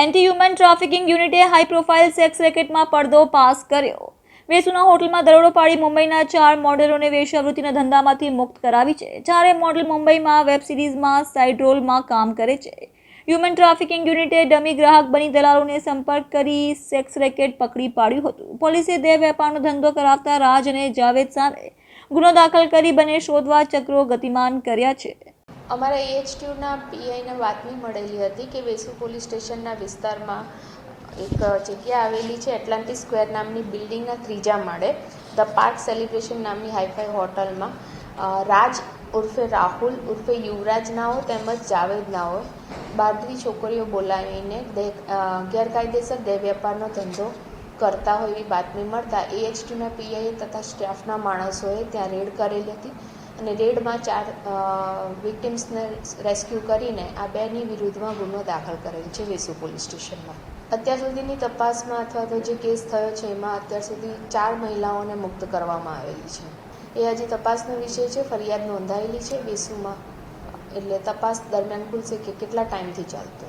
Anti human trafficking યુનિટે high profile sex રેકેટમાં પડદો પાસ કર્યો. વેસુના હોટલમાં દરોડો પાડી મુંબઈના 4 મોડેલોને વેશ્યાવૃત્તિના ધંધામાંથી મુક્ત કરાવી છે. 4 મોડેલ મુંબઈમાં વેબ સિરીઝમાં સાઇડ રોલમાં કામ કરે છે. હ્યુમન ટ્રાફિકિંગ યુનિટે ડમી ગ્રાહક બની દલાલોને સંપર્ક કરી સેક્સ રેકેટ પકડી પાડ્યું હતું. પોલીસે દેહ વેપારનો ધંધો કરાવતા રાજ અને જાવેદ સામે ગુનો દાખલ કરી બંને શોધવા ચક્રો ગતિમાન કર્યા છે. અમારા AH2ના પીઆઈને બાતમી મળેલી હતી કે વેસુ પોલીસ સ્ટેશનના વિસ્તારમાં એક જગ્યા આવેલી છે, એટલાન્ટિસ સ્ક્વેર નામની બિલ્ડિંગના 3જા માળે ધ પાર્ક સેલિબ્રેશન નામની હાઈફાઈ હોટલમાં રાજ ઉર્ફે રાહુલ ઉર્ફે યુવરાજ નાઓ તેમજ જાવેદ નાઓ 12 છોકરીઓ બોલાવીને ગેરકાયદેસર દેહ વેપારનો ધંધો કરતા હોય એવી બાતમી મળતા AH2ના પીઆઈએ તથા સ્ટાફના માણસોએ ત્યાં રેડ કરેલી હતી અને રેડમાં 4 વિક્ટિમ્સને રેસ્ક્યુ કરીને આ 2ની વિરુદ્ધમાં ગુનો દાખલ કરેલ છે વેસુ પોલીસ સ્ટેશનમાં. અત્યાર સુધીની તપાસમાં અથવા તો જે કેસ થયો છે એમાં અત્યાર સુધી 4 મહિલાઓને મુક્ત કરવામાં આવેલી છે. એ હજી તપાસનો વિષય છે. ફરિયાદ નોંધાયેલી છે વેસુમાં, એટલે તપાસ દરમિયાન ખુલશે કે કેટલા ટાઈમથી ચાલતો